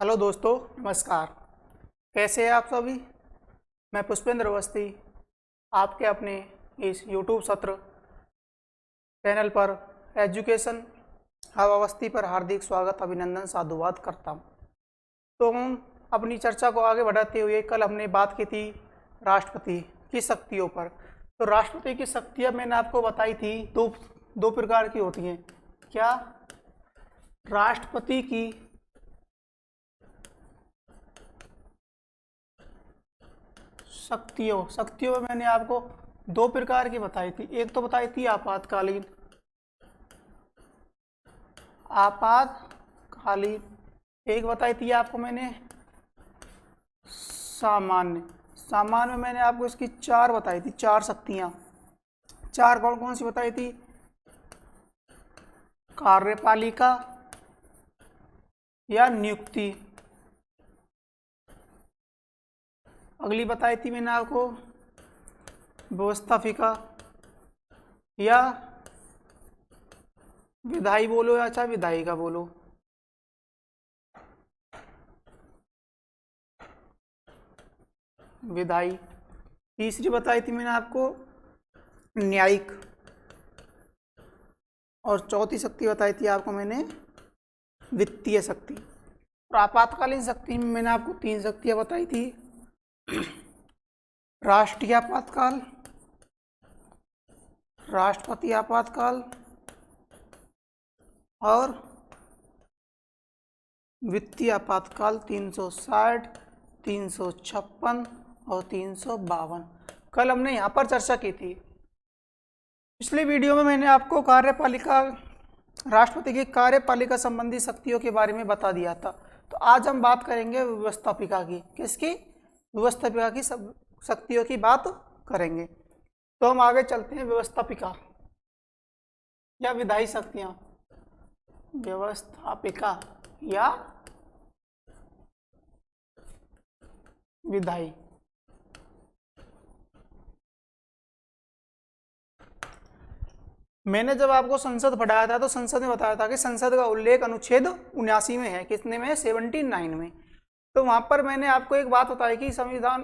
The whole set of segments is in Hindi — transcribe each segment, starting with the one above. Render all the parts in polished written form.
हेलो दोस्तों, नमस्कार। कैसे हैं आप सभी। मैं पुष्पेंद्र अवस्थी आपके अपने इस यूट्यूब सत्र चैनल पर एजुकेशन हब अवस्थी पर हार्दिक स्वागत अभिनंदन साधुवाद करता हूं। तो हम अपनी चर्चा को आगे बढ़ाते हुए कल हमने बात की थी राष्ट्रपति की शक्तियों पर। तो राष्ट्रपति की शक्तियाँ मैंने आपको बताई थी दो प्रकार की होती हैं। क्या? राष्ट्रपति की शक्तियों में मैंने आपको दो प्रकार की बताई थी। एक तो बताई थी आपातकालीन, एक बताई थी आपको मैंने सामान्य। सामान्य में मैंने आपको इसकी चार बताई थी, चार शक्तियां। चार कौन कौन सी बताई थी? कार्यपालिका या नियुक्ति। अगली बताई थी मैंने आपको व्यवस्थापिका या विधायी बोलो या चाहे विधायिका बोलो। विधायी। तीसरी बताई थी मैंने आपको न्यायिक। और चौथी शक्ति बताई थी आपको मैंने वित्तीय शक्ति। और आपातकालीन शक्ति में मैंने आपको तीन शक्तियां बताई थी। राष्ट्रीय आपातकाल, राष्ट्रपति आपातकाल और वित्तीय आपातकाल 360, 356 और 352। कल हमने यहाँ पर चर्चा की थी। पिछले वीडियो में मैंने आपको कार्यपालिका, राष्ट्रपति की कार्यपालिका संबंधी शक्तियों के बारे में बता दिया था। तो आज हम बात करेंगे व्यवस्थापिका की। किसकी? व्यवस्थापिका की शक्तियों की बात करेंगे। तो हम आगे चलते हैं। व्यवस्थापिका या विधायी शक्तियां। व्यवस्थापिका या विधायी। मैंने जब आपको संसद पढ़ाया था तो संसद में बताया था कि संसद का उल्लेख अनुच्छेद 79 में है। कितने में है? 79 में। तो वहां पर मैंने आपको एक बात बताई कि संविधान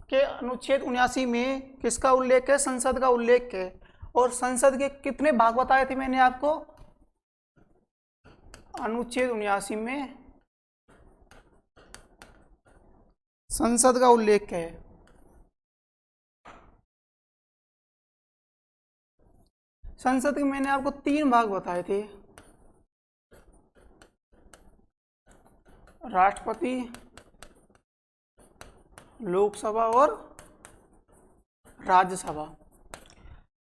के अनुच्छेद 79 में किसका उल्लेख है? संसद का उल्लेख है। और संसद के कितने भाग बताए थे मैंने आपको? अनुच्छेद 79 में संसद का उल्लेख है। संसद के मैंने आपको तीन भाग बताए थे। राष्ट्रपति, लोकसभा और राज्यसभा।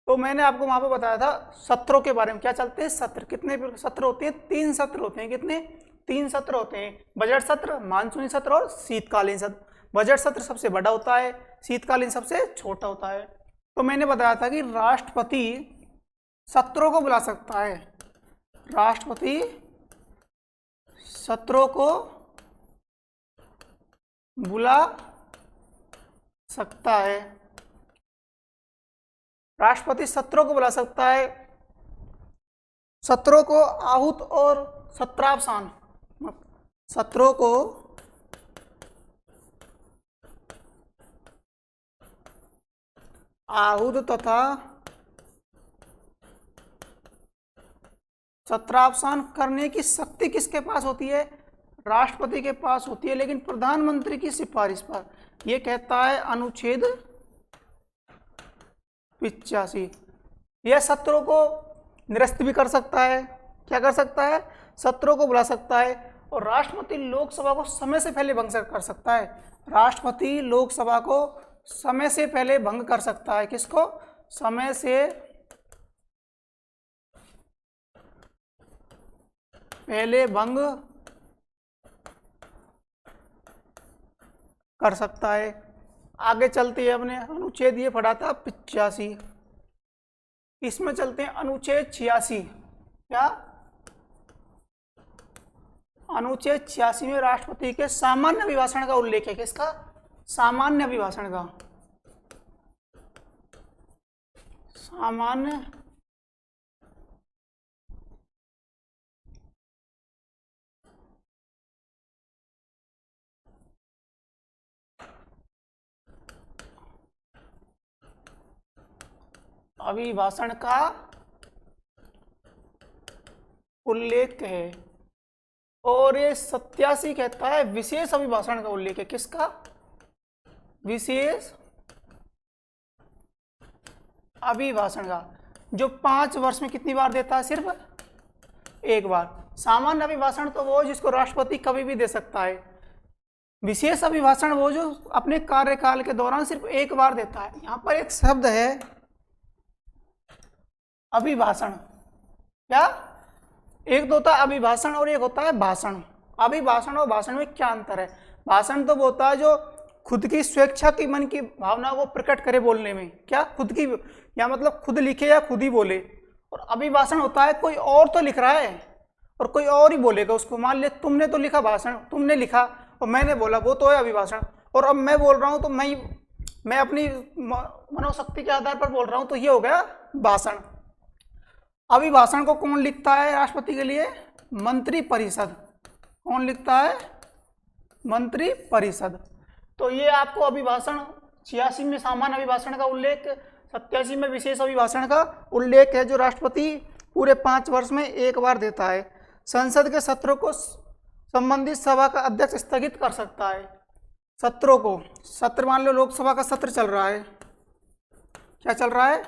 तो मैंने आपको वहां पर बताया था सत्रों के बारे में। क्या चलते हैं? सत्र। कितने सत्र होते हैं? 3 सत्र होते हैं। कितने? 3 सत्र होते हैं। बजट सत्र, मानसूनी सत्र और शीतकालीन सत्र। बजट सत्र सबसे बड़ा होता है, शीतकालीन सबसे छोटा होता है। तो मैंने बताया था कि राष्ट्रपति सत्रों को बुला सकता है। राष्ट्रपति सत्रों को बुला सकता है। राष्ट्रपति सत्रों को बुला सकता है। सत्रों को आहूत और सत्रावसान, सत्रों को आहूत तथा सत्रावसान करने की शक्ति किसके पास होती है? राष्ट्रपति के पास होती है, लेकिन प्रधानमंत्री की सिफारिश पर। यह कहता है अनुच्छेद 85। यह सत्रों को निरस्त भी कर सकता है। क्या कर सकता है? सत्रों को बुला सकता है। और राष्ट्रपति लोकसभा को समय से पहले भंग कर सकता है। राष्ट्रपति लोकसभा को समय से पहले भंग कर सकता है। किसको? समय से पहले भंग कर सकता है। आगे चलते हैं। अपने अनुच्छेद ये पढ़ा था 85। इसमें चलते हैं अनुच्छेद 86। क्या? अनुच्छेद 86 में राष्ट्रपति के सामान्य अभिभाषण का उल्लेख है। किसका? सामान्य अभिभाषण का। सामान्य अभिभाषण का उल्लेख है। और ये 87 कहता है विशेष अभिभाषण का उल्लेख है। किसका? विशेष अभिभाषण का, जो 5 वर्ष में कितनी बार देता है? सिर्फ एक बार। सामान्य अभिभाषण तो वो जिसको राष्ट्रपति कभी भी दे सकता है। विशेष अभिभाषण वो जो अपने कार्यकाल के दौरान सिर्फ एक बार देता है। यहां पर एक शब्द है अभिभाषण। क्या? एक तो होता है अभिभाषण और एक होता है भाषण। अभिभाषण और भाषण में क्या अंतर है? भाषण तो वो होता है जो खुद की स्वेच्छा की मन की भावना को प्रकट करे बोलने में, क्या खुद की, या मतलब खुद लिखे या खुद ही बोले। और अभिभाषण होता है कोई और तो लिख रहा है और कोई और ही बोलेगा उसको। मान ले तुमने तो लिखा भाषण, तुमने लिखा और मैंने बोला, वो तो है अभिभाषण। और अब मैं बोल रहा हूं तो मैं अपनी मनोशक्ति के आधार पर बोल रहा हूं, तो ये हो गया भाषण। अभिभाषण को कौन लिखता है राष्ट्रपति के लिए? मंत्री परिषद। कौन लिखता है? मंत्री परिषद। तो ये आपको अभिभाषण 86 में सामान्य अभिभाषण का उल्लेख, 87 में विशेष अभिभाषण का उल्लेख है, जो राष्ट्रपति पूरे 5 वर्ष में एक बार देता है। संसद के सत्रों को संबंधित सभा का अध्यक्ष स्थगित कर सकता है। सत्रों को, सत्र मान लो लोकसभा का सत्र चल रहा है, क्या चल रहा है?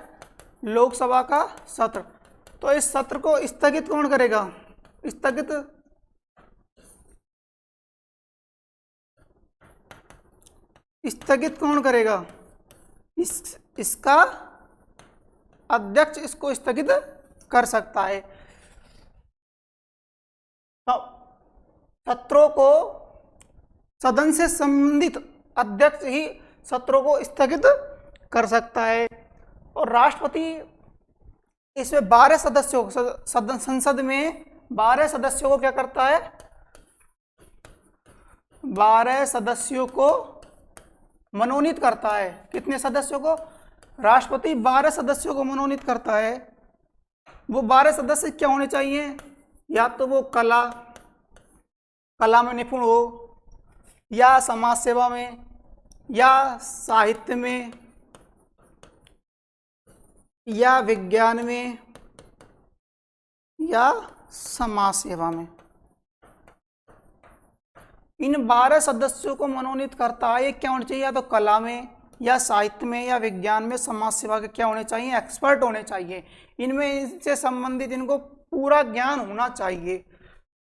लोकसभा का सत्र। तो इस सत्र को स्थगित कौन करेगा? स्थगित कौन करेगा? इसका अध्यक्ष इसको स्थगित कर सकता है। तो सत्रों को सदन से संबंधित अध्यक्ष ही सत्रों को स्थगित कर सकता है। और राष्ट्रपति इसमें 12 सदस्यों, सदन संसद में 12 सदस्यों को क्या करता है? 12 सदस्यों को मनोनीत करता है। कितने सदस्यों को? राष्ट्रपति 12 सदस्यों को मनोनीत करता है। वो 12 सदस्य क्या होने चाहिए? या तो वो कला में निपुण हो, या समाज सेवा में, या साहित्य में, या विज्ञान में, या समाज सेवा में। इन 12 सदस्यों को मनोनीत करता है। ये क्या होने चाहिए? या तो कला में, या साहित्य में, या विज्ञान में, समाज सेवा के क्या होने चाहिए? एक्सपर्ट होने चाहिए। इनमें इनसे संबंधित इनको पूरा ज्ञान होना चाहिए।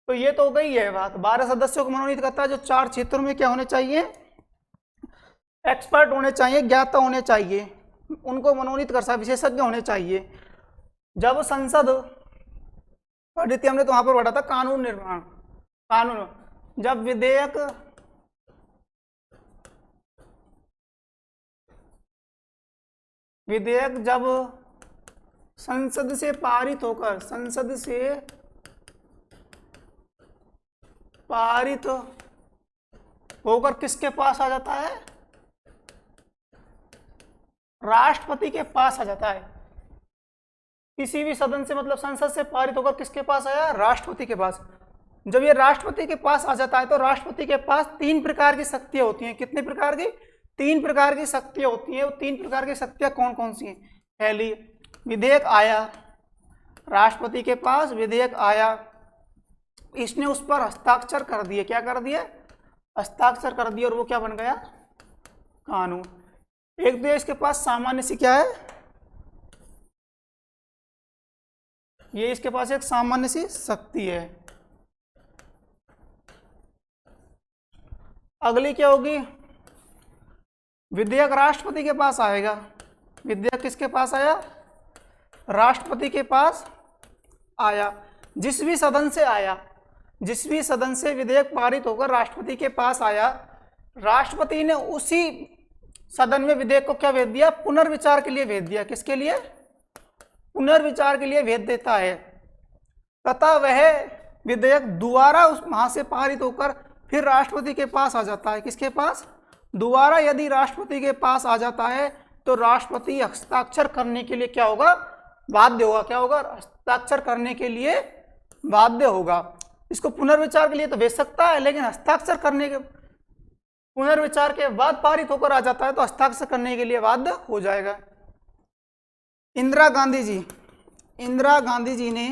तो ये तो हो गई है बात। 12 सदस्यों को मनोनीत करता है, जो 4 क्षेत्रों में क्या होने चाहिए? एक्सपर्ट होने चाहिए, ज्ञाता होने चाहिए। उनको मनोनीत कर सकता, विशेषज्ञ होने चाहिए। जब संसद पढ़ी हमने तो वहां पर पढ़ा था कानून निर्माण, कानून। जब विधेयक जब संसद से पारित होकर किसके पास आ जाता है? राष्ट्रपति के पास आ जाता है। किसी भी सदन से, मतलब संसद से पारित होकर किसके पास आया? राष्ट्रपति के पास। जब ये राष्ट्रपति के पास आ जाता है तो राष्ट्रपति के पास 3 प्रकार की शक्तियां होती हैं। कितने प्रकार की? 3 प्रकार की शक्तियां होती हैं। वो 3 प्रकार की शक्तियां कौन कौन सी हैं? पहली, विधेयक आया राष्ट्रपति के पास, विधेयक आया, इसने उस पर हस्ताक्षर कर दिए। क्या कर दिए? हस्ताक्षर कर दिए, और वो क्या बन गया? कानून। एक तो इसके पास सामान्य सी क्या है? ये इसके पास एक सामान्य सी शक्ति है। अगली क्या होगी? विधेयक राष्ट्रपति के पास आएगा। विधेयक किसके पास आया? राष्ट्रपति के पास आया। जिस भी सदन से आया, जिस भी सदन से विधेयक पारित होकर राष्ट्रपति के पास आया, राष्ट्रपति ने उसी सदन में विधेयक को क्या भेज दिया? पुनर्विचार के लिए भेज दिया। किसके लिए? पुनर्विचार के लिए भेज देता है। तथा वह विधेयक दोबारा उस वहां से पारित होकर फिर राष्ट्रपति के पास आ जाता है। किसके पास? दोबारा यदि राष्ट्रपति के पास आ जाता है तो राष्ट्रपति हस्ताक्षर करने के लिए क्या होगा? बाध्य होगा। क्या होगा? हस्ताक्षर करने के लिए बाध्य होगा। इसको पुनर्विचार के लिए तो भेज सकता है, लेकिन हस्ताक्षर करने के, पुनर्विचार के बाद पारित होकर आ जाता है तो हस्ताक्षर करने के लिए बाध्य हो जाएगा। इंदिरा गांधी जी ने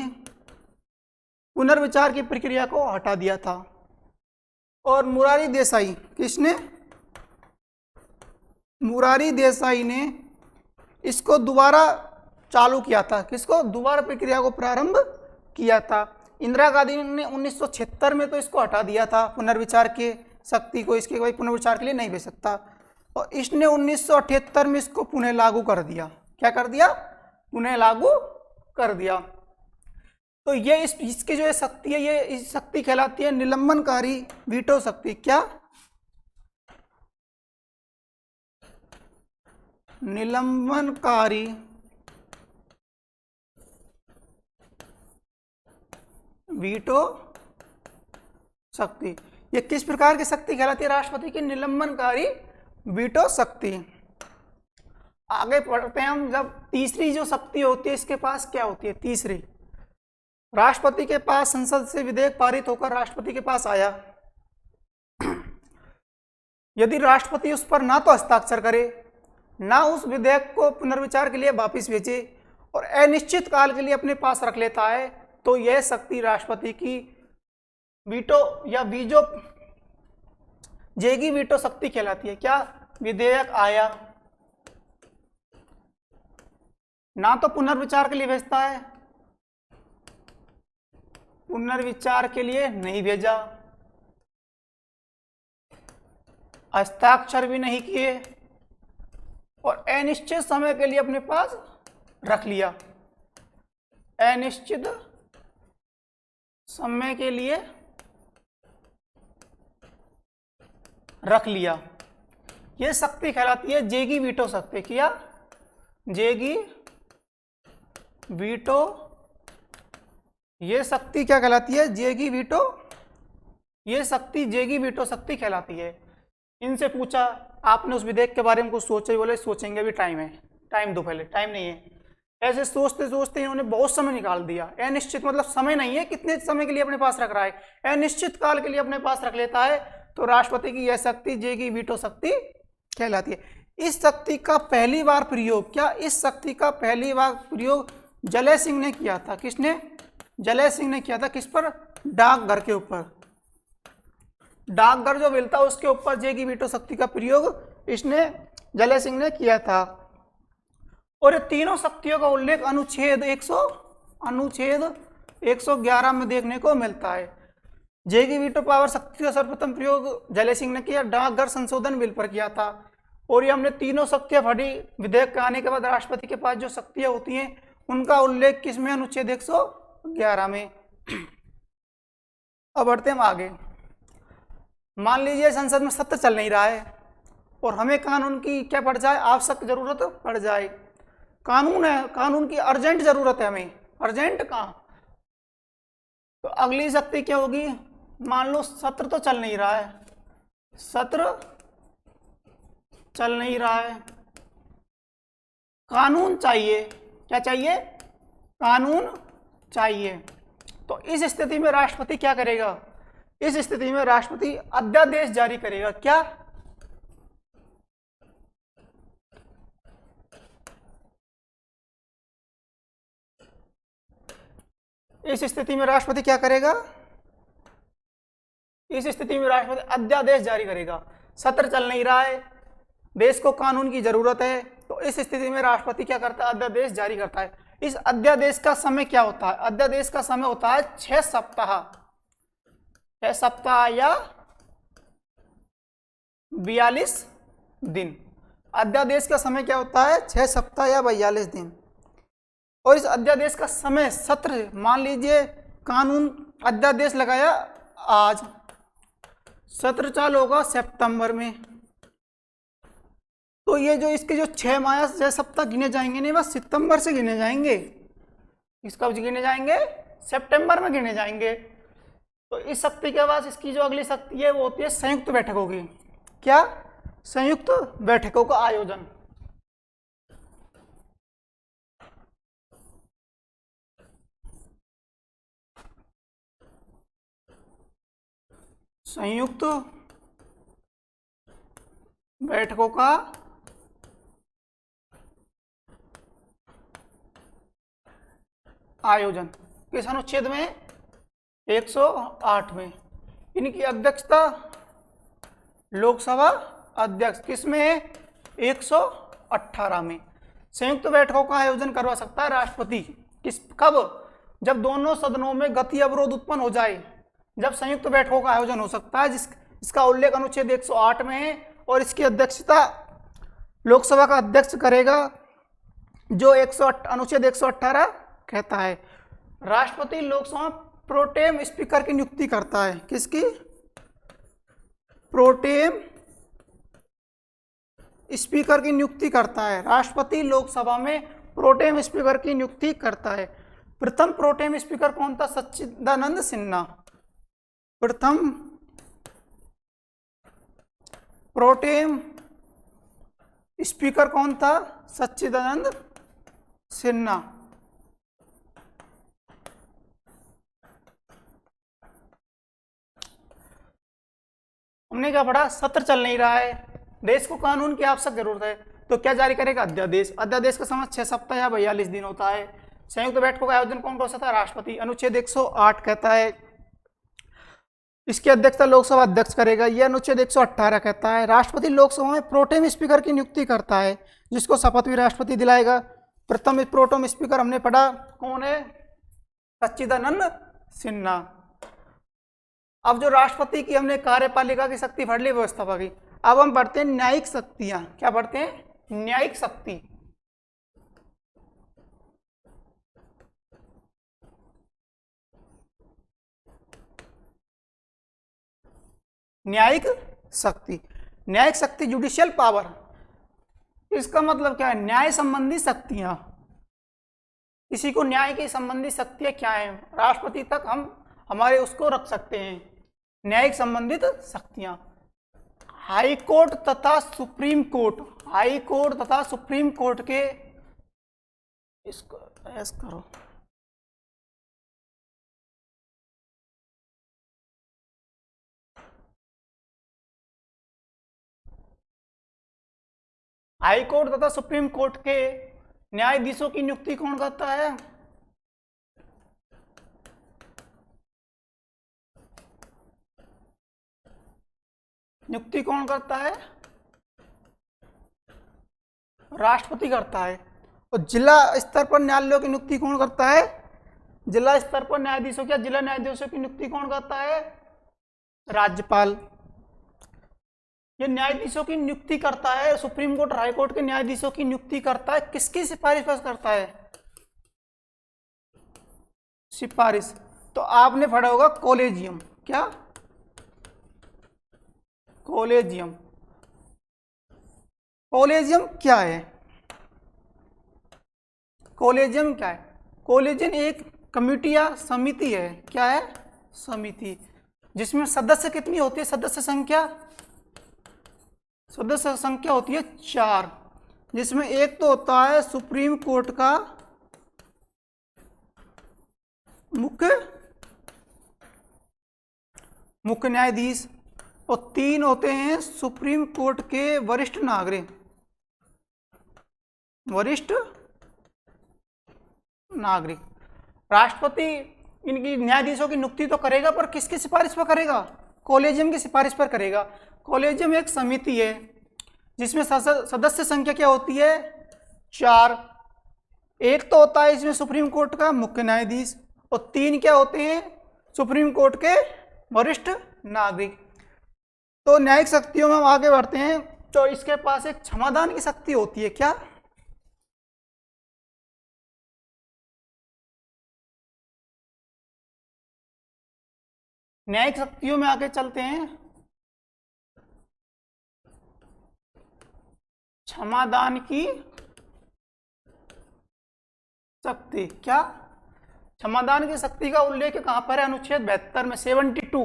पुनर्विचार की प्रक्रिया को हटा दिया था। और मुरारी देसाई, किसने? मुरारी देसाई ने इसको दोबारा चालू किया था। किसको? दोबारा प्रक्रिया को प्रारंभ किया था। इंदिरा गांधी ने 1976 में तो इसको हटा दिया था, पुनर्विचार के शक्ति को, इसके कोई पुनर्विचार के लिए नहीं भेज सकता। और इसने 1978 में इसको पुनः लागू कर दिया। क्या कर दिया? पुनः लागू कर दिया। तो ये इसकी जो शक्ति है, ये इस शक्ति कहलाती है निलंबनकारी वीटो शक्ति। क्या? निलंबनकारी वीटो शक्ति। ये किस प्रकार की शक्ति कहलाती है? राष्ट्रपति की निलंबनकारी वीटो शक्ति। आगे पढ़ते हैं हम। जब तीसरी जो शक्ति होती है इसके पास क्या होती है? तीसरी, राष्ट्रपति के पास संसद से विधेयक पारित होकर राष्ट्रपति के पास आया, यदि राष्ट्रपति उस पर ना तो हस्ताक्षर करे, ना उस विधेयक को पुनर्विचार के लिए वापस भेजे और अनिश्चित काल के लिए अपने पास रख लेता है, तो यह शक्ति राष्ट्रपति की वीटो या वीजो जेगी वीटो शक्ति कहलाती है। क्या? विधेयक आया, ना तो पुनर्विचार के लिए भेजता है, पुनर्विचार के लिए नहीं भेजा, हस्ताक्षर भी नहीं किए और अनिश्चित समय के लिए अपने पास रख लिया। अनिश्चित समय के लिए रख लिया। यह शक्ति कहलाती है जेगी वीटो शक्ति। क्या? जेगी वीटो। ये शक्ति क्या कहलाती है? जेगी वीटो। ये शक्ति जेगी वीटो शक्ति कहलाती है। इनसे पूछा आपने उस विधेयक के बारे में कुछ सोचा? बोले सोचेंगे, अभी टाइम है। टाइम दो, पहले टाइम नहीं है। ऐसे सोचते सोचते इन्होंने बहुत समय निकाल दिया। अनिश्चित मतलब समय नहीं है, कितने समय के लिए अपने पास रख रहा है, अनिश्चित काल के लिए अपने पास रख लेता है। तो राष्ट्रपति की यह शक्ति जेगी वीटो शक्ति कहलाती है। इस शक्ति का पहली बार प्रयोग, क्या? इस शक्ति का पहली बार प्रयोग जले सिंह ने किया था। किसने? जले सिंह ने किया था। किस पर? डाकघर के ऊपर। डाकघर जो मिलता है उसके ऊपर जेगी वीटो शक्ति का प्रयोग इसने, जले सिंह ने किया था। और ये तीनों शक्तियों का उल्लेख अनुच्छेद 111 में देखने को मिलता है। जेगी वीटो पावर शक्ति का सर्वप्रथम प्रयोग जले सिंह ने किया, डाकघर संशोधन बिल पर किया था। और ये हमने तीनों शक्तियां पढ़ी। विधेयक के आने के बाद राष्ट्रपति के पास जो शक्तियां होती हैं उनका उल्लेख किसमें? अनुच्छेद 111 में। अब बढ़ते हैं आगे। मान लीजिए संसद में सत्र चल नहीं रहा है और हमें कानून की क्या पड़ जाए? आवश्यक जरूरत पड़ जाए। कानून है, कानून की अर्जेंट जरूरत है हमें। अर्जेंट कहाँ? तो अगली शक्ति क्या होगी? मान लो सत्र तो चल नहीं रहा है, सत्र चल नहीं रहा है, कानून चाहिए। क्या चाहिए? कानून चाहिए। तो इस स्थिति में राष्ट्रपति क्या करेगा? इस स्थिति में राष्ट्रपति अध्यादेश जारी करेगा। क्या? इस स्थिति में राष्ट्रपति क्या करेगा? इस स्थिति में राष्ट्रपति अध्यादेश जारी करेगा। सत्र चल नहीं रहा है, देश को कानून की जरूरत है, तो इस स्थिति में राष्ट्रपति क्या करता है? अध्यादेश जारी करता है। इस अध्यादेश का समय क्या होता है? अध्यादेश का समय होता है 6 सप्ताह, 6 सप्ताह या 42 दिन। अध्यादेश का समय क्या होता है? 6 सप्ताह या 42 दिन। और इस अध्यादेश का समय सत्र, मान लीजिए कानून अध्यादेश लगाया आज, सत्र चालू होगा सितंबर में, तो ये जो इसके जो 6 माह 6 सप्ताह गिने जाएंगे नहीं, बस सितंबर से गिने जाएंगे। इसका गिने जाएंगे सितंबर में गिने जाएंगे। तो इस शक्ति के बाद इसकी जो अगली शक्ति है वो होती है संयुक्त बैठकों की। क्या? संयुक्त बैठकों का आयोजन। संयुक्त बैठकों का आयोजन किस अनुच्छेद में? 108 में। इनकी अध्यक्षता लोकसभा अध्यक्ष किस में है? 118 में। संयुक्त बैठकों का आयोजन करवा सकता है राष्ट्रपति किस कब? जब दोनों सदनों में गति अवरोध उत्पन्न हो जाए, जब संयुक्त बैठकों का आयोजन हो सकता है, इसका उल्लेख अनुच्छेद 108 में है। और इसकी अध्यक्षता लोकसभा का अध्यक्ष करेगा, जो अनुच्छेद 118 कहता है। राष्ट्रपति लोकसभा प्रोटेम स्पीकर की नियुक्ति करता है। किसकी? प्रोटेम स्पीकर की नियुक्ति करता है। राष्ट्रपति लोकसभा में प्रोटेम स्पीकर की नियुक्ति करता है। प्रथम प्रोटेम स्पीकर कौन था? सच्चिदानंद सिन्हा। प्रथम प्रोटेम स्पीकर कौन था? सच्चिदानंद सिन्हा। हमने क्या पढ़ा? सत्र चल नहीं रहा है, देश को कानून की आवश्यक जरूरत है, तो क्या जारी करेगा? अध्यादेश। अध्यादेश का समय 6 सप्ताह या 42 दिन होता है। संयुक्त बैठकों का आयोजन कौन कर सकता है? राष्ट्रपति। अनुच्छेद 108 कहता है इसकी अध्यक्षता लोकसभा अध्यक्ष करेगा, यह अनुच्छेद 118 कहता है। राष्ट्रपति लोकसभा में प्रोटेम स्पीकर की नियुक्ति करता है, जिसको शपथ भी राष्ट्रपति दिलाएगा। प्रथम प्रोटेम स्पीकर हमने पढ़ा कौन है? सच्चिदानंद सिन्हा। अब जो राष्ट्रपति की हमने कार्यपालिका की शक्ति पढ़ ली, व्यवस्थापक की, अब हम पढ़ते हैं न्यायिक शक्तियां। क्या पढ़ते हैं? न्यायिक शक्ति। न्यायिक शक्ति। न्यायिक शक्ति जुडिशियल पावर, इसका मतलब क्या है? न्याय संबंधी शक्तियां। किसी को न्याय की संबंधी शक्तियां क्या है? राष्ट्रपति तक हम हमारे उसको रख सकते हैं, न्यायिक संबंधित शक्तियां। हाई कोर्ट तथा सुप्रीम कोर्ट, हाई कोर्ट तथा सुप्रीम कोर्ट के, इसको ऐसा करो, हाई कोर्ट तथा सुप्रीम कोर्ट के न्यायाधीशों की नियुक्ति कौन करता है? नियुक्ति कौन करता है? राष्ट्रपति करता है। और जिला स्तर पर न्यायालयों की नियुक्ति कौन करता है? जिला स्तर पर न्यायाधीशों क्या जिला न्यायाधीशों की नियुक्ति कौन करता है? राज्यपाल। ये न्यायाधीशों की नियुक्ति करता है, सुप्रीम कोर्ट हाई कोर्ट के न्यायाधीशों की नियुक्ति करता है। किसकी सिफारिश पर करता है? सिफारिश। तो आपने पढ़ा होगा कॉलेजियम। क्या? कॉलेजियम। कॉलेजियम क्या है? कॉलेजियम क्या है? कॉलेजियम एक कमेटी या समिति है। क्या है? समिति, जिसमें सदस्य कितनी होती है? सदस्य संख्या होती है 4, जिसमें एक तो होता है सुप्रीम कोर्ट का मुख्य न्यायाधीश, और 3 होते हैं सुप्रीम कोर्ट के वरिष्ठ नागरिक। राष्ट्रपति इनकी न्यायाधीशों की नियुक्ति तो करेगा, पर किसकी सिफारिश पर करेगा? कॉलेजियम की सिफारिश पर करेगा। कॉलेजियम एक समिति है जिसमें सदस्य संख्या क्या होती है? 4। एक तो होता है इसमें सुप्रीम कोर्ट का मुख्य न्यायाधीश, और 3 क्या होते हैं? सुप्रीम कोर्ट के वरिष्ठ नागरिक। तो न्यायिक शक्तियों में हम आगे बढ़ते हैं। तो इसके पास एक क्षमादान की शक्ति होती है। क्या? न्यायिक शक्तियों में आगे चलते हैं। क्षमादान की शक्ति। क्या? क्षमादान की शक्ति का उल्लेख कहां पर है? अनुच्छेद 72 में, 72।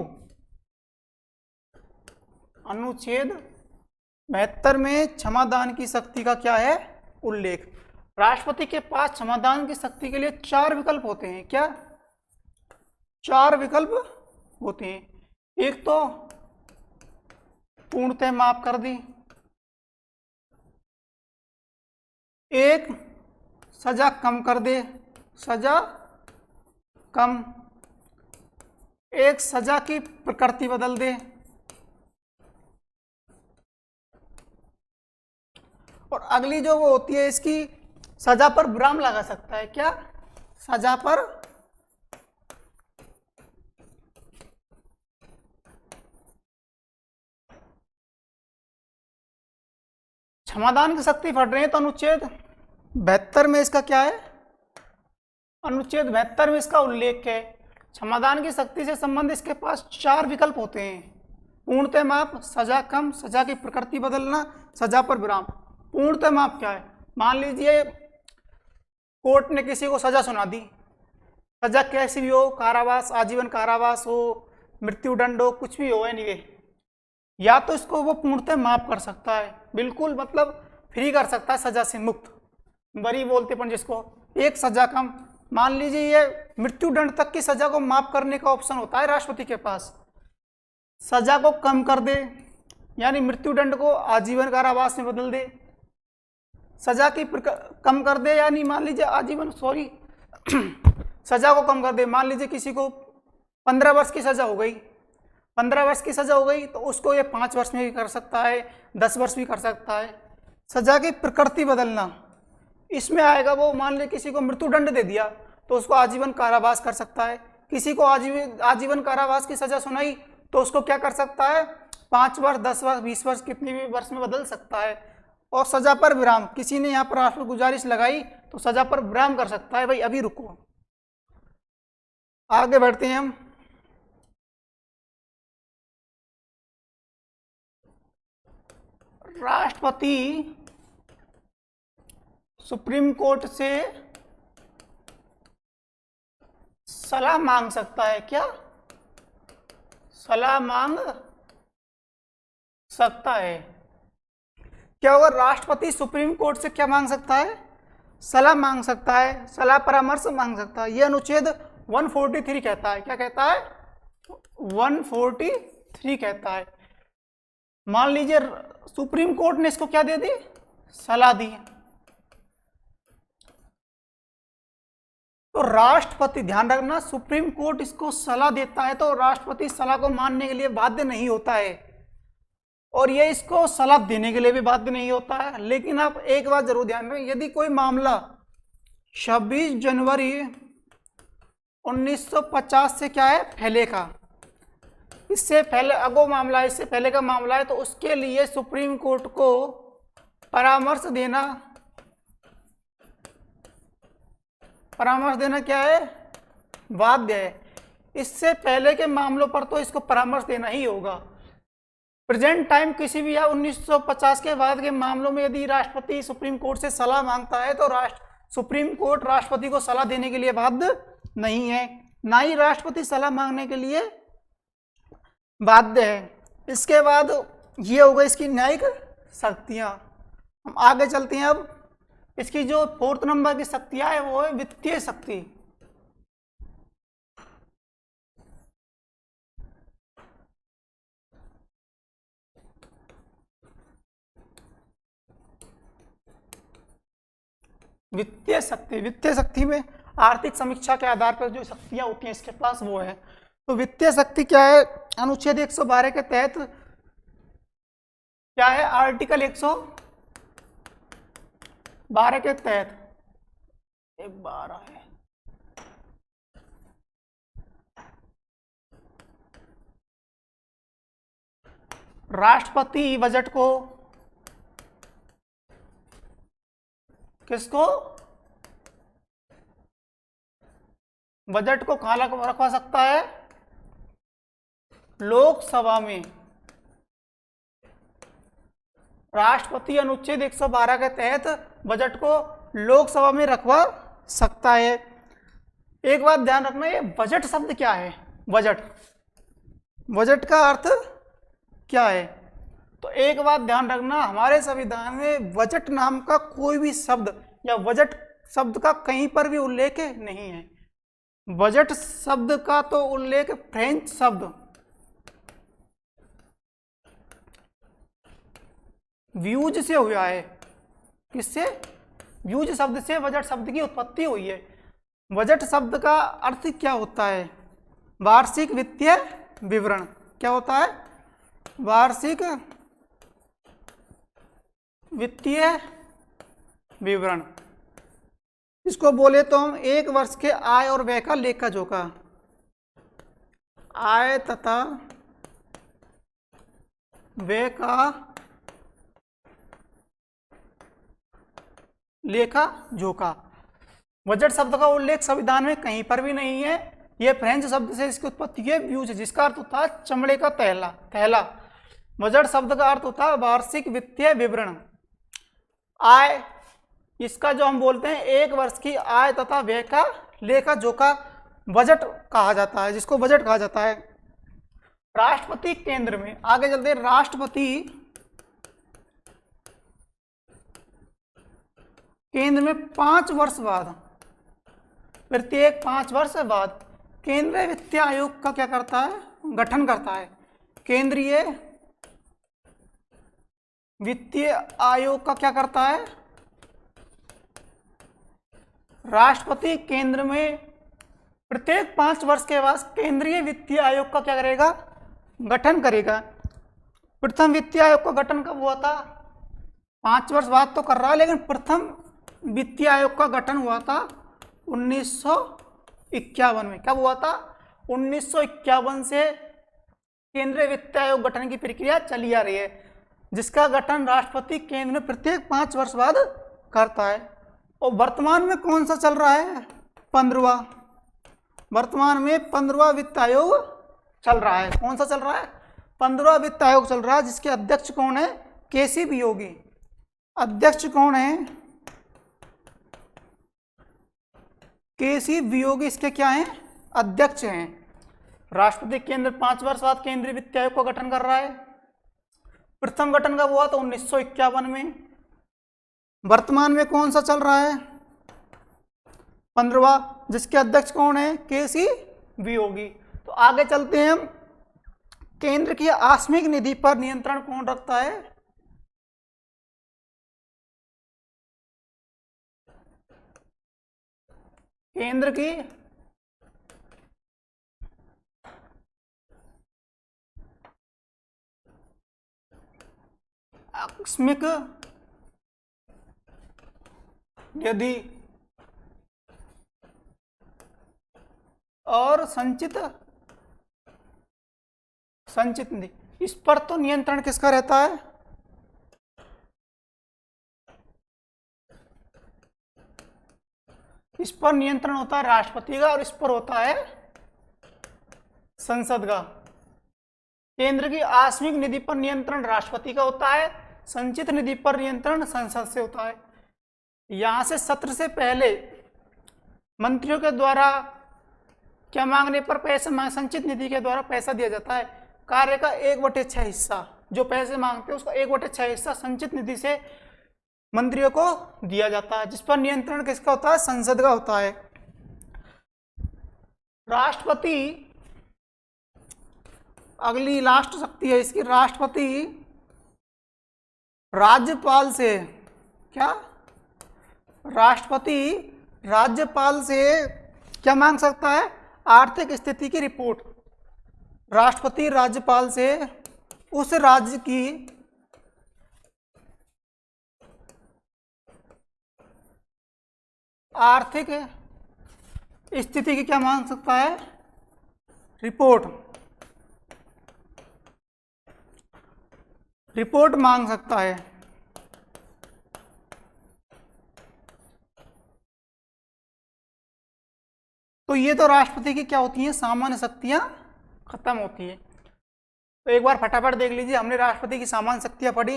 अनुच्छेद 72 में क्षमादान की शक्ति का क्या है? उल्लेख। राष्ट्रपति के पास क्षमादान की शक्ति के लिए 4 विकल्प होते हैं। क्या? 4 विकल्प होते हैं। एक तो पूर्णतः माफ कर दी, एक सजा कम कर दे, सजा कम एक सजा की प्रकृति बदल दे और अगली जो वो होती है इसकी सजा पर विराम लगा सकता है। क्या? सजा पर क्षमादान की शक्ति बढ़ रही है तो अनुच्छेद 72 में इसका क्या है? अनुच्छेद 72 में इसका उल्लेख है। क्षमादान की शक्ति से संबंधित इसके पास 4 विकल्प होते हैं। पूर्णतः माप, सजा कम, सजा की प्रकृति बदलना, सजा पर विराम। पूर्णतः माप क्या है? मान लीजिए कोर्ट ने किसी को सजा सुना दी, सजा कैसी भी हो, कारावास, आजीवन कारावास हो, मृत्युदंड हो, कुछ भी हो, एनीवे, या तो इसको वो पूर्णतः माफ कर सकता है, बिल्कुल मतलब फ्री कर सकता है सजा से मुक्त, बरी बोलते पर जिसको। एक सजा कम, मान लीजिए ये मृत्युदंड तक की सजा को माफ करने का ऑप्शन होता है राष्ट्रपति के पास। सजा को कम कर दे यानी मृत्युदंड को आजीवन कारावास में बदल दे, सजा की कम कर दे यानी मान लीजिए आजीवन सजा को कम कर दे, मान लीजिए किसी को 15 वर्ष की सजा हो गई, 15 वर्ष की सजा हो गई तो उसको ये 5 वर्ष में भी कर सकता है, 10 वर्ष भी कर सकता है। सजा की प्रकृति बदलना, इसमें आएगा वो मान लीजिए किसी को मृत्युदंड दे दिया तो उसको आजीवन कारावास कर सकता है, किसी को आजीवन कारावास की सजा सुनाई तो उसको क्या कर सकता है, 5 वर्ष, 10 वर्ष, 20 वर्ष, कितनी भी वर्ष में बदल सकता है। और सजा पर विराम, किसी ने यहाँ पर राष्ट्र गुजारिश लगाई तो सजा पर विराम कर सकता है। भाई अभी रुको, आगे बढ़ते हैं हम। राष्ट्रपति सुप्रीम कोर्ट से सलाह मांग सकता है। क्या? सलाह मांग सकता है। क्या होगा? राष्ट्रपति सुप्रीम कोर्ट से क्या मांग सकता है? सलाह मांग सकता है, सलाह परामर्श मांग सकता है। यह अनुच्छेद 143 कहता है। क्या कहता है? 143 कहता है। मान लीजिए सुप्रीम कोर्ट ने इसको क्या दे दी? सलाह दी। तो राष्ट्रपति, ध्यान रखना, सुप्रीम कोर्ट इसको सलाह देता है तो राष्ट्रपति सलाह को मानने के लिए बाध्य नहीं होता है और ये इसको सलाह देने के लिए भी बाध्य नहीं होता है। लेकिन आप एक बात जरूर ध्यान रखें, यदि कोई मामला 26 जनवरी 1950 से क्या है, फैलेगा, इससे पहले अगो मामला है, इससे पहले का मामला है, तो उसके लिए सुप्रीम कोर्ट को परामर्श देना क्या है? बाध्य है। इससे पहले के मामलों पर तो इसको परामर्श देना ही होगा। प्रेजेंट टाइम किसी भी या 1950 के बाद के मामलों में यदि राष्ट्रपति सुप्रीम कोर्ट से सलाह मांगता है तो सुप्रीम कोर्ट राष्ट्रपति को सलाह देने के लिए बाध्य नहीं है, ना ही राष्ट्रपति सलाह मांगने के लिए बाध्य है। इसके बाद ये होगा इसकी न्यायिक शक्तियां। हम आगे चलते हैं। अब इसकी जो 4th नंबर की शक्तियां है वो है वित्तीय शक्ति। वित्तीय शक्ति में आर्थिक समीक्षा के आधार पर जो शक्तियां होती हैं इसके पास वो है। तो वित्तीय शक्ति क्या है? अनुच्छेद 112 के तहत क्या है? आर्टिकल 112 के तहत 12 है, राष्ट्रपति बजट को किसको? बजट को कहाँ रखवा सकता है? लोकसभा में। राष्ट्रपति अनुच्छेद 112 के तहत बजट को लोकसभा में रखवा सकता है। एक बात ध्यान रखना, ये बजट शब्द क्या है? बजट का अर्थ क्या है? तो एक बात ध्यान रखना, हमारे संविधान में बजट नाम का कोई भी शब्द या बजट शब्द का कहीं पर भी उल्लेख नहीं है। बजट शब्द का तो उल्लेख फ्रेंच शब्द व्यूज से हुआ है। किससे? व्यूज शब्द से बजट शब्द की उत्पत्ति हुई है। बजट शब्द का अर्थ क्या होता है? वार्षिक वित्तीय विवरण। क्या होता है? वार्षिक वित्तीय विवरण। इसको बोले तो हम एक वर्ष के आय और व्यय का लेखा जोखा, आय तथा व्यय का लेखा जोखा। बजट शब्द का उल्लेख संविधान में कहीं पर भी नहीं है। यह फ्रेंच शब्द से इसकी उत्पत्ति है ब्यूज, जिसका अर्थ होता है चमड़े का थैला। बजट शब्द का अर्थ होता है वार्षिक वित्तीय विवरण। आय, इसका जो हम बोलते हैं एक वर्ष की आय तथा व्यय का लेखा जोखा बजट कहा जाता है, जिसको बजट कहा जाता है। राष्ट्रपति केंद्र में, आगे चलते हैं, राष्ट्रपति केंद्र में 5 वर्ष बाद, प्रत्येक 5 वर्ष बाद केंद्रीय वित्तीय आयोग का क्या करता है? गठन करता है। केंद्रीय वित्तीय आयोग का क्या करता है? राष्ट्रपति केंद्र में प्रत्येक 5 वर्ष के बाद केंद्रीय वित्तीय आयोग का क्या करेगा? गठन करेगा। प्रथम वित्तीय आयोग का गठन कब हुआ था? 5 वर्ष बाद तो कर रहा है, लेकिन प्रथम वित्तीय आयोग का गठन हुआ था 1951 में। कब हुआ था? 1951 से केंद्रीय वित्तीय आयोग गठन की प्रक्रिया चली आ रही है, जिसका गठन राष्ट्रपति केंद्र में प्रत्येक 5 वर्ष बाद करता है। और वर्तमान में कौन सा चल रहा है? 15वां। वर्तमान में 15वां वित्त आयोग चल रहा है। कौन सा चल रहा है? 15वां वित्त आयोग चल रहा है, जिसके अध्यक्ष कौन है? केसी योगी। अध्यक्ष कौन है? केसी योगी इसके क्या हैं? अध्यक्ष हैं। राष्ट्रपति केंद्र 5 वर्ष बाद केंद्रीय वित्त आयोग का गठन कर रहा है। प्रथम गठन कब हुआ? तो 1951 में। वर्तमान में कौन सा चल रहा है? 15वां, जिसके अध्यक्ष कौन है? केसी योगी। तो आगे चलते हैं हम। केंद्र की आकस्मिक निधि पर नियंत्रण कौन रखता है? केंद्र की आकस्मिक निधि और संचित निधि, इस पर तो नियंत्रण किसका रहता है? इस पर नियंत्रण होता है राष्ट्रपति का, और इस पर होता है संसद का। केंद्र की आकस्मिक निधि पर नियंत्रण राष्ट्रपति का होता है, संचित निधि पर नियंत्रण संसद से होता है। यहां से सत्र से पहले मंत्रियों के द्वारा क्या मांगने पर पैसा संचित निधि के द्वारा पैसा दिया जाता है। कार्य का 1/6 हिस्सा, जो पैसे मांगते हैं उसका 1/6 हिस्सा संचित निधि से मंत्रियों को दिया जाता है, जिस पर नियंत्रण किसका होता है? संसद का होता है। राष्ट्रपति, अगली लास्ट शक्ति है इसकी, राष्ट्रपति राज्यपाल से क्या? राष्ट्रपति राज्यपाल से क्या मांग सकता है? आर्थिक स्थिति की रिपोर्ट। राष्ट्रपति राज्यपाल से उस राज्य की आर्थिक स्थिति की क्या मांग सकता है? रिपोर्ट मांग सकता है। तो ये तो राष्ट्रपति की क्या होती है? सामान्य शक्तियां खत्म होती है। तो एक बार फटाफट देख लीजिए, हमने राष्ट्रपति की सामान्य शक्तियां पढ़ी।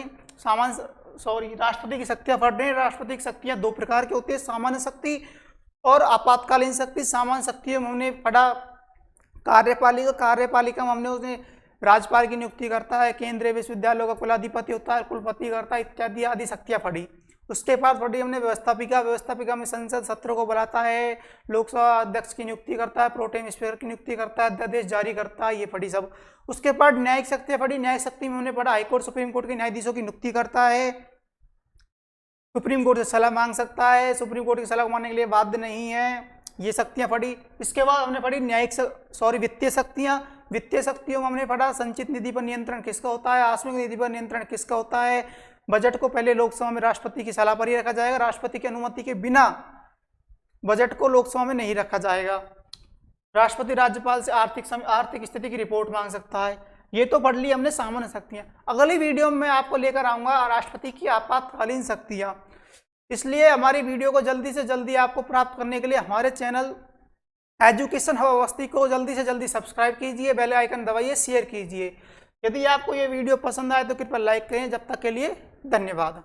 राष्ट्रपति की शक्तियां पढ़ रहे हैं। राष्ट्रपति की शक्तियां 2 प्रकार की होती है, सामान्य शक्ति और आपातकालीन शक्ति। सामान्य शक्ति में हमने पढ़ा कार्यपालिका में हमने उसने राज्यपाल की नियुक्ति करता है, केंद्रीय विश्वविद्यालयों का कुलाधिपति होता है, कुलपति करता है, इत्यादि आदि शक्तियां पढ़ी। उसके बाद पढ़ी हमने व्यवस्थापिका में संसद सत्रों को बुलाता है, लोकसभा अध्यक्ष की नियुक्ति करता है, प्रोटेम स्पीकर की नियुक्ति करता है, अध्यादेश जारी करता है, ये पढ़ी सब। उसके बाद न्यायिक शक्तियां पढ़ी। न्यायिक शक्ति में हमने पढ़ा हाईकोर्ट सुप्रीम कोर्ट के न्यायाधीशों की नियुक्ति करता है, सुप्रीम कोर्ट से सलाह मांग सकता है, सुप्रीम कोर्ट की सलाह मानने के लिए बाध्य नहीं है, ये शक्तियाँ पढ़ी। इसके बाद हमने पढ़ी वित्तीय शक्तियाँ। वित्तीय शक्तियों में हमने पढ़ा संचित निधि पर नियंत्रण किसका होता है, आकस्मिक निधि पर नियंत्रण किसका होता है, बजट को पहले लोकसभा में राष्ट्रपति की सलाह पर ही रखा जाएगा, राष्ट्रपति की अनुमति के बिना बजट को लोकसभा में नहीं रखा जाएगा, राष्ट्रपति राज्यपाल से आर्थिक स्थिति की रिपोर्ट मांग सकता है। ये तो पढ़ ली हमने सामान्य शक्तियाँ। अगली वीडियो में मैं आपको लेकर आऊँगा राष्ट्रपति की आपातकालीन शक्तियाँ। इसलिए हमारी वीडियो को जल्दी से जल्दी आपको प्राप्त करने के लिए हमारे चैनल एजुकेशन हब अवस्थी को जल्दी से जल्दी सब्सक्राइब कीजिए, बेल आइकन दबाइए, शेयर कीजिए। यदि आपको ये वीडियो पसंद आए तो कृपया लाइक करें। जब तक के लिए धन्यवाद।